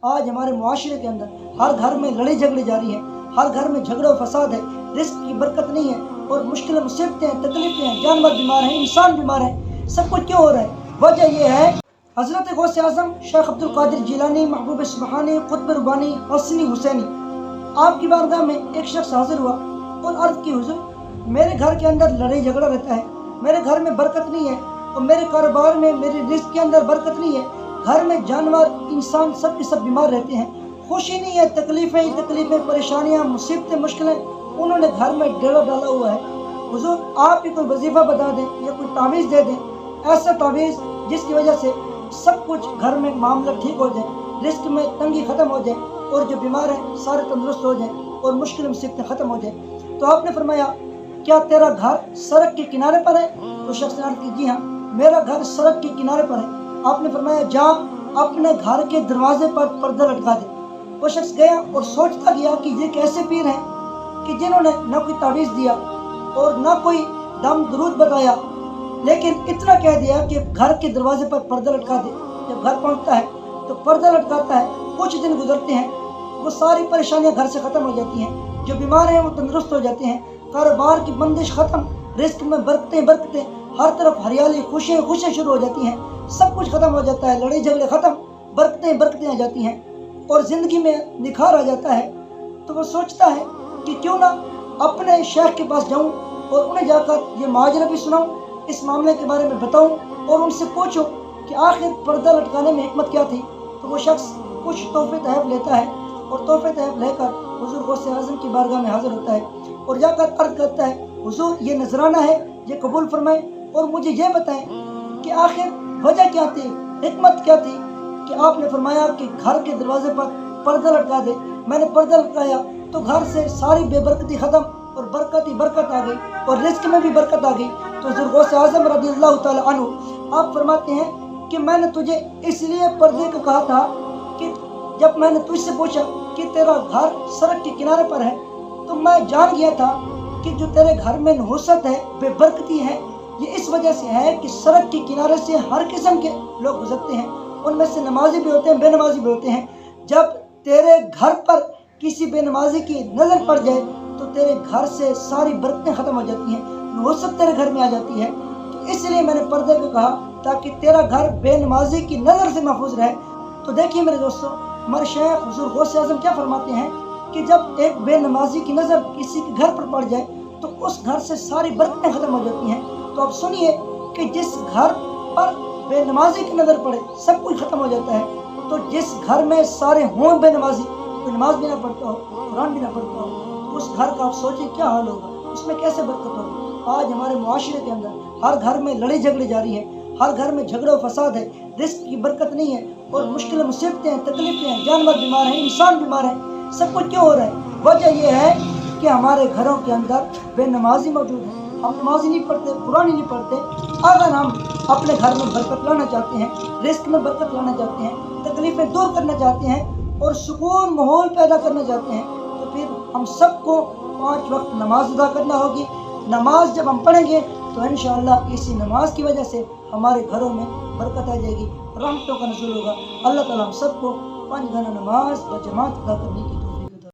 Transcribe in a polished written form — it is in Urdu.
آج ہمارے معاشرے کے اندر ہر گھر میں لڑائی جھگڑے جاری ہیں، ہر گھر میں جھگڑا و فساد ہے، رزق کی برکت نہیں ہے، اور مشکل مصیبتیں ہیں، تکلیفیں ہیں، جانور بیمار ہیں، انسان بیمار ہیں۔ سب کچھ کیوں ہو رہا ہے؟ وجہ یہ ہے حضرت غوث اعظم شیخ عبد القادر جیلانی، محبوب سبحانی، قطب ربانی، حسنی حسینی، آپ کی بارگاہ میں ایک شخص حاضر ہوا اور عرض کی، حضور میرے گھر کے اندر لڑائی جھگڑا رہتا ہے، میرے گھر میں برکت نہیں ہے، اور میرے کاروبار میں، میرے رزق کے اندر برکت نہیں ہے، گھر میں جانور انسان سب کے سب بیمار رہتے ہیں، خوشی نہیں ہے، تکلیفیں ہی تکلیفیں، پریشانیاں، مصیبتیں، مشکلیں، انہوں نے گھر میں ڈیرا ڈالا ہوا ہے۔ حضور آپ ہی کوئی وظیفہ بتا دیں یا کوئی تعویذ دے دیں، ایسا تعویذ جس کی وجہ سے سب کچھ گھر میں معاملہ ٹھیک ہو جائے، رزق میں تنگی ختم ہو جائے، اور جو بیمار ہیں سارے تندرست ہو جائیں، اور مشکل مصیبتیں ختم ہو جائیں۔ تو آپ نے فرمایا، کیا تیرا گھر سڑک کے کنارے پر ہے؟ تو شخص نے عرض کی، جی ہاں میرا گھر سڑک کے کنارے پر ہے۔ آپ نے فرمایا، جا اپنے گھر کے دروازے پر پردہ لٹکا دے۔ وہ شخص گیا اور سوچتا گیا کہ یہ کیسے پیر ہیں کہ جنہوں نے نہ کوئی تعویذ دیا اور نہ کوئی دم درود بتایا، لیکن اتنا کہہ دیا کہ گھر کے دروازے پر پردہ لٹکا دے۔ جب گھر پہنچتا ہے تو پردہ لٹکاتا ہے، کچھ دن گزرتے ہیں، وہ ساری پریشانیاں گھر سے ختم ہو جاتی ہیں، جو بیمار ہیں وہ تندرست ہو جاتے ہیں، کاروبار کی بندش ختم، رزق میں برکتیں برکتیں، ہر طرف ہریالی، خوشیاں خوشیاں شروع ہو جاتی ہیں، سب کچھ ختم ہو جاتا ہے، لڑائی جھگڑے ختم، برکتیں برکتیں آ جاتی ہیں، اور زندگی میں نکھار آ جاتا ہے۔ تو وہ سوچتا ہے کہ کیوں نہ اپنے شیخ کے پاس جاؤں اور انہیں جا کر یہ معاجرہ بھی سناؤں، اس معاملے کے بارے میں بتاؤں، اور ان سے پوچھوں کہ آخر پردہ لٹکانے میں حکمت کیا تھی۔ تو وہ شخص کچھ تحفے تحائف لیتا ہے، اور تحفے تحائف لے کر حضور غوث اعظم کی بارگاہ میں حاضر ہوتا ہے، اور جا کر عرض کرتا ہے، حضور یہ نذرانہ ہے، یہ قبول فرمائیں، اور مجھے یہ بتائیں کہ آخر وجہ کیا تھی، حکمت کیا تھی کہ آپ نے فرمایا کہ گھر کے دروازے پر پردہ لٹکا دے۔ میں نے پردہ لٹکایا تو گھر سے ساری بے برکتی ختم، اور برکت ہی برکت آ گئی، اور رزق میں بھی برکت آ گئی۔ تو حضور غوث اعظم رضی اللہ تعالی عنہ آپ فرماتے ہیں کہ میں نے تجھے اس لیے پردے کو کہا تھا کہ جب میں نے تجھ سے پوچھا کہ تیرا گھر سڑک کے کنارے پر ہے، تو میں جان گیا تھا کہ جو تیرے گھر میں نحوست ہے، بے برکتی ہے، یہ اس وجہ سے ہے کہ سڑک کے کنارے سے ہر قسم کے لوگ گزرتے ہیں، ان میں سے نمازی بھی ہوتے ہیں، بے نمازی بھی ہوتے ہیں۔ جب تیرے گھر پر کسی بے نمازی کی نظر پڑ جائے تو تیرے گھر سے ساری برکتیں ختم ہو جاتی ہیں، نحوست تیرے گھر میں آ جاتی ہے۔ تو اس لیے میں نے پردے کو کہا تاکہ تیرا گھر بے نمازی کی نظر سے محفوظ رہے۔ تو دیکھیے میرے دوستو، ہمارے شیخ حضور غوث اعظم کیا فرماتے ہیں کہ جب ایک بے نمازی کی نظر کسی کے گھر پر پڑ جائے تو اس گھر سے ساری برکتیں ختم ہو جاتی ہیں۔ تو اب سنیے کہ جس گھر پر بے نمازی کی نظر پڑے سب کچھ ختم ہو جاتا ہے، تو جس گھر میں سارے ہوں بے نمازی، کوئی نماز بھی نہ پڑھتا ہو، قرآن بھی نہ پڑھتا ہو، تو اس گھر کا آپ سوچیں کیا حال ہوگا، اس میں کیسے برکت ہوگی۔ آج ہمارے معاشرے کے اندر ہر گھر میں لڑائی جھگڑے جاری ہیں، ہر گھر میں جھگڑا و فساد ہے، رزق کی برکت نہیں ہے، اور مشکل مصیبتیں ہیں، تکلیفیں ہیں، جانور بیمار ہیں، انسان بیمار ہیں۔ سب کچھ کیوں ہو رہا ہے؟ وجہ یہ ہے کہ ہمارے گھروں کے اندر بے نمازی موجود ہے، ہم نمازی نہیں پڑھتے، قرآن نہیں پڑھتے۔ اگر ہم اپنے گھر میں برکت لانا چاہتے ہیں، رزق میں برکت لانا چاہتے ہیں، تکلیفیں دور کرنا چاہتے ہیں، اور سکون ماحول پیدا کرنا چاہتے ہیں، تو پھر ہم سب کو 5 وقت نماز ادا کرنا ہوگی۔ نماز جب ہم پڑھیں گے تو انشاءاللہ اسی نماز کی وجہ سے ہمارے گھروں میں برکت آ جائے گی، رحمتوں کا نزول ہوگا۔ اللہ تعالیٰ ہم سب کو 5 گھنٹہ نماز و جماعت ادا کرنے کی